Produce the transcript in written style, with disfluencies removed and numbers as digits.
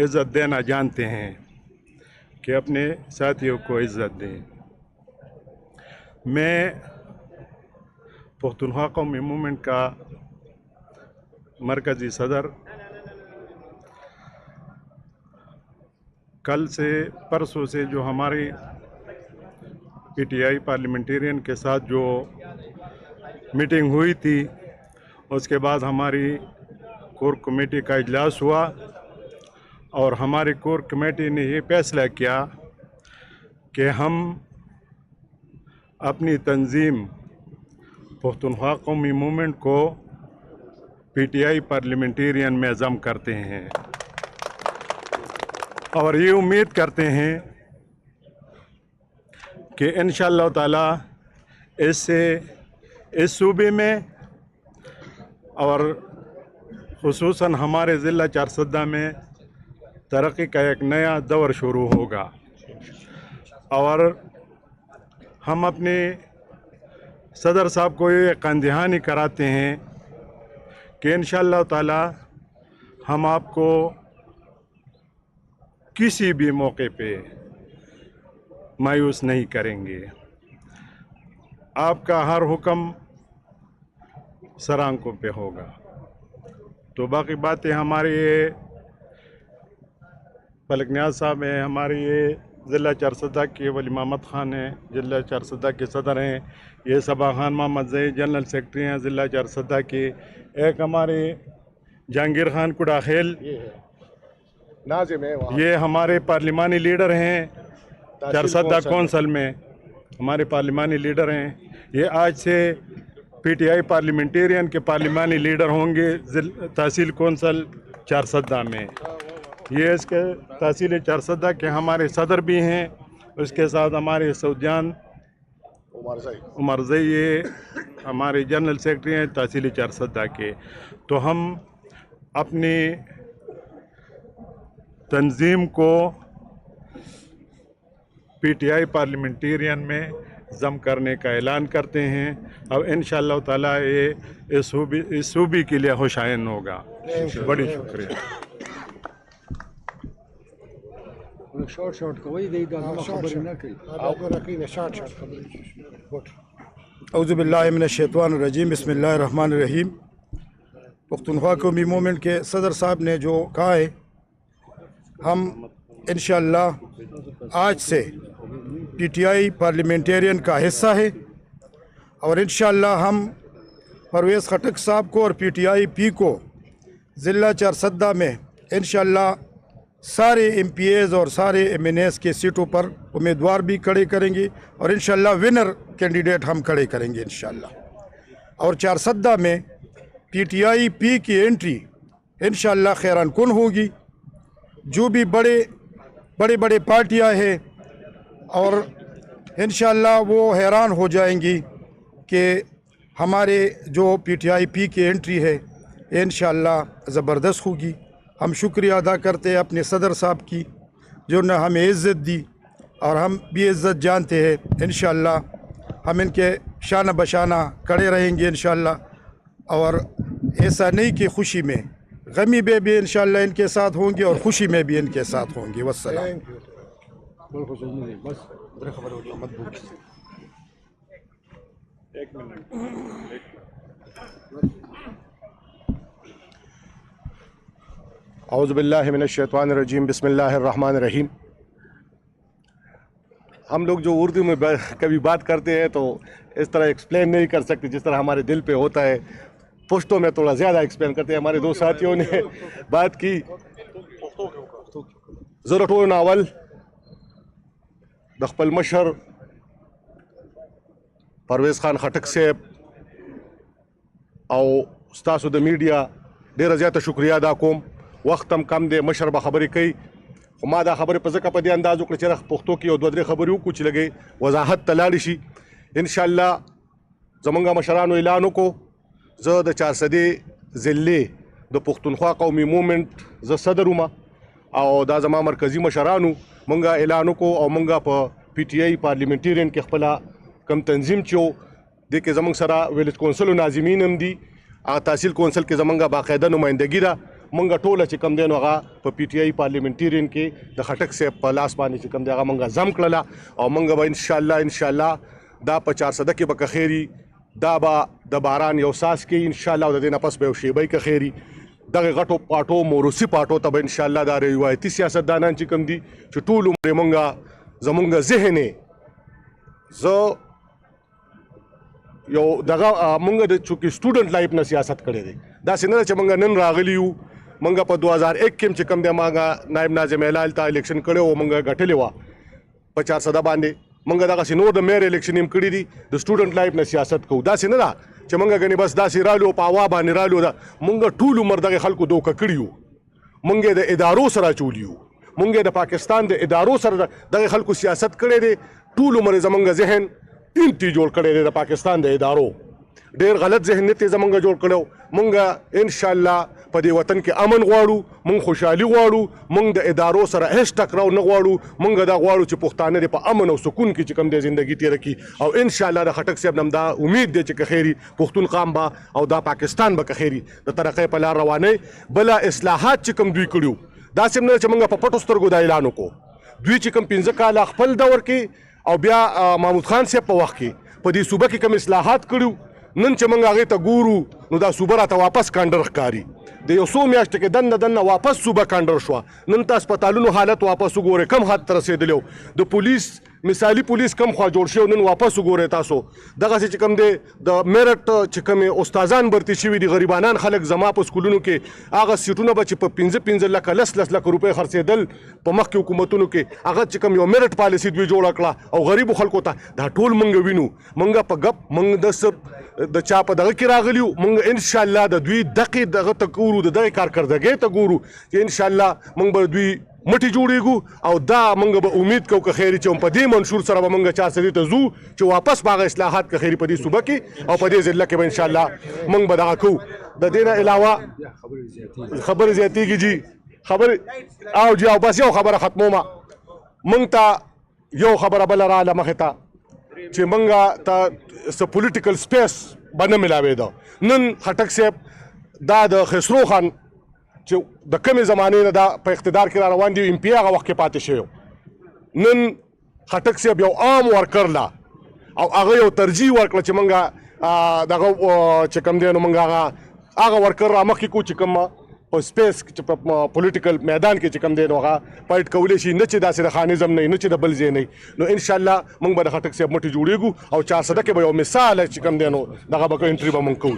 عزت دینا جانتے ہیں کہ اپنے ساتھیوں کو عزت دیں۔ میں پختونخوا قومی موومنٹ کا مرکزی صدر کل سے پرسوں سے جو ہماری پی ٹی آئی پارلیمنٹیرین کے ساتھ جو میٹنگ ہوئی تھی، اس کے بعد ہماری کور کمیٹی کا اجلاس ہوا اور ہماری کور کمیٹی نے یہ فیصلہ کیا کہ ہم اپنی تنظیم پختونخوا قومی موومنٹ کو پی ٹی آئی پارلیمنٹیرین میں ضم کرتے ہیں اور یہ امید کرتے ہیں کہ انشاءاللہ تعالی اس سے اس صوبے میں اور خصوصاً ہمارے ضلع چارسدہ میں ترقی کا ایک نیا دور شروع ہوگا، اور ہم اپنے صدر صاحب کو یہ یقین دہانی کراتے ہیں کہ انشاءاللہ تعالی ہم آپ کو کسی بھی موقع پہ مایوس نہیں کریں گے۔ آپ کا ہر حکم سر آنکھوں پہ ہوگا۔ تو باقی باتیں ہمارے یہ فلک نیاز صاحب ہیں، ہمارے یہ ضلع چارسدہ کے ولی محمد خان ہیں، ضلع چارسدہ کے صدر ہیں، یہ صبا خان محمد زئی جنرل سیکرٹری ہیں ضلع چارسدہ کے، ایک ہمارے جہانگیر خان کڑاخیل ناظم ہے، یہ ہمارے پارلیمانی لیڈر ہیں چارسدہ کونسل میں، ہمارے پارلیمانی لیڈر ہیں۔ یہ آج سے پی ٹی آئی پارلیمنٹیرین کے پارلیمانی لیڈر ہوں گے تحصیل کونسل چارسدہ میں۔ یہ اس کے تحصیل چارسدہ کے ہمارے صدر بھی ہیں، اس کے ساتھ ہمارے سعودیان عمر زئی یہ ہمارے جنرل سیکرٹری ہیں تحصیل چارسدہ کے۔ تو ہم اپنی تنظیم کو پی ٹی آئی پارلیمنٹیرین میں ضم کرنے کا اعلان کرتے ہیں، اور انشاءاللہ تعالیٰ یہ اس صوبے کے لیے خوشائن ہوگا۔ بڑی شکریہ۔ اعوذ باللہ من الشیطان الرجیم، بسم اللہ الرحمن الرحیم۔ پختونخوا قومی موومنٹ کے صدر صاحب نے جو کہا ہے، ہم انشاءاللہ آج سے پی ٹی آئی پارلیمنٹیرین کا حصہ ہے، اور انشاءاللہ ہم پرویز خٹک صاحب کو اور پی ٹی آئی پی کو ضلع چارسدہ میں انشاءاللہ سارے ایم پی ایز اور سارے ایم این ایز کے سیٹوں پر امیدوار بھی کھڑے کریں گے، اور انشاءاللہ ونر کینڈیڈیٹ ہم کھڑے کریں گے انشاءاللہ۔ اور چارسدہ میں پی ٹی آئی پی کی انٹری انشاءاللہ خیران کن ہوگی۔ جو بھی بڑے پارٹیاں ہیں، اور انشاءاللہ وہ حیران ہو جائیں گی کہ ہمارے جو پی ٹی آئی پی کی انٹری ہے انشاءاللہ زبردست ہوگی۔ ہم شکریہ ادا کرتے ہیں اپنے صدر صاحب کی، جو نے ہمیں عزت دی، اور ہم بھی عزت جانتے ہیں۔ انشاءاللہ ہم ان کے شانہ بشانہ کھڑے رہیں گے انشاءاللہ، اور ایسا نہیں کہ خوشی میں، غمی میں بھی انشاءاللہ ان کے ساتھ ہوں گے، اور خوشی میں بھی ان کے ساتھ ہوں گے۔ والسلام۔ اعوذ باللہ من الشیطان الرجیم، بسم اللہ الرحمن الرحیم۔ ہم لوگ جو اردو میں کبھی بات کرتے ہیں تو اس طرح ایکسپلین نہیں کر سکتے جس طرح ہمارے دل پہ ہوتا ہے، پشتوں میں تھوڑا زیادہ ایکسپلین کرتے ہیں۔ ہمارے دو ساتھیوں نے بات کی، ضرورت ناول دخپل مشر پرویز خان خٹک صاحب او ستاسو د میډیا ډیره زیاته شکریہ ادا کوم۔ وخت هم کم دی، مشر به خبرې کوي، خو ما دا خبرې په ځکه په دې انداز وکړه چې رخ پښتو کې یو دوه درې خبرې وکړو چې لږې وضاحت ته لاړې شي۔ انشاءالله زمونږ مشرانو اعلان وکړو، زه د چارسدې ضلع د پښتونخوا قومي موومنټ زه صدر وم، او دا زما مرکزي مشرانو مونږ اعلان وکړو، او مونږ په پی ټي آی پارلیمنټیرین کې خپله کم تنظیم چې و دې کې زمونږ سره ویلیج کونسل و ناظمین هم دي، هغه تحصیل کونسل کې زمونږ باقاعده نمایندګي ده، منګه ټوله چې کم دی نو هغه په پی ټی آی پارلیمنټیرین کې د خټک صاحب په لاس باندې چې کم دی هغه منګه ضم کړله او منګه به انشاءالله دا په 400 کې به که خیري دا به د باران یو ساس کې انشاءالله او د دې نه پس به یو شیبه که خیري دغه غټو پاټو موروثي پاټو ته به انشاءالله دا روایتي سیاستدانان چې کم دي چې ټول عمر منګه زمونږ ذهن زه یو دغه مونږ د چونکې سټوډنټ لایف نه سیاست کړی دی داسې نه ده چې مونږ نن راغلي یو مونږ په 2001 کې چې کم دی ماغه نائب ناظم اعلان ته الیکشن کړی او مونږ ګټلې وه په 400 باندې مونږ دغسې نور د میر الیکشن هم کړي دي د سټوډنټ لایف نه سیاست کوو داسې نه ده چې مونږ ګنې بس داسې رالو په هوا باندې رالو ده مونږ ټول عمر دغه خلکو دوکه کړي یو مونږ د ادارو سره اچولي یو مونږ د پاکستان د ادارو سره دغه خلکو سیاست کړی دی ټول عمر زمونږ ذهن انتی جوړ کړی دی د پاکستان د ادارو ډېر غلط ذهنیت یې زمونږ جوړ کړی مونږ انشاءالله په دې وطن کې امن غواړو مونږ خوشحالي غواړو مونږ د ادارو سره هیڅ ټکراو نه غواړو مونږ دا غواړو چې پښتانه دې په امن او سکون کې چې کوم دې ژوندګي تېره کړي او انشاءالله د خټک صاحب نم دا امید دی چې که خیري پښتون قام به او دا پاکستان به که خیري د ترقۍ په لار روانوي بله اصلاحات چې کوم دوی کړي داسې نه چې مونږ په پټو سترګو دا اعلان وکړو دوی چې کوم 15 کاله خپل دور کې او بیا محمود خان صاحب په وخت کې په دې صوبه کې کوم اصلاحات کړي نن چې موږ هغې ته ګورو نو دا صوبه راته واپس کانډر ښکاري د یو څو میاشتو کې دننه واپس صوبه کانډر شوه نن ته هسپتالونو حالت واپس وګورئ کم حد ته رسېدلی د پولیس مثالي پولیس کم خوا جوړ شوی نن واپس وګورئ تاسو دغسې چې کوم دی د میرټ چې کومې استادان برتي شوي دي غریبانان خلک زما په سکولونو کې هغه سیټونه به چې په 15 لکه 10 لکه روپۍ خرڅېدل په مخکې حکومتونو کې هغه چې کوم یو میرټ پالیسي دوی جوړه کړه او غریبو خلکو ته دا ټول موږ وینو موږ په ګپ موږ د چا په دغه کې راغلي یو موږ انشاءالله د دوی دغه ته ګورو د دغې کارکردګۍ ته ګورو چې انشاءالله موږ به دوی مټې جوړېږو او دا موږ به امید کوو که خیري چې په دې منشور سره به موږ 400 ته ځو چې واپس به هغه اصلاحات که خیري په دې صوبه کې او په دې ضلع کې به انشاءالله موږ به دغه کوو د دې نه علاوه خبرې زیاتېږي جي خبرې او جي او بس یو خبره ختمومه موږ ته یو خبره بله راغله مخې ته چې موږ ته څه پولیټیکل سپیس به نه میلاوېده نن خټک صاحب دا د خسرو خان چې د کمې زمانې نه دا په اقتدار کې را روان دي ایم پی هغه وخت کې پاتې شوی نن خټک صاحب یو عام ورکر لا او هغه یو ترجیح ورکړه چې موږ دغه چې کوم دی نو موږ هغه ورکر را مخکې کړو چې کوم په سپیس چې په پولیټیکل میدان کې چې کوم دی نو هغه فایټ کولی شي نه چې داسې د خانیزم نه نه چې د بل ځای نه نو انشاءالله موږ به د خټک صاحب مټې جوړېږو او 400 کې به یو مثال چې کوم دی نو دغه به انټري به موږ کوو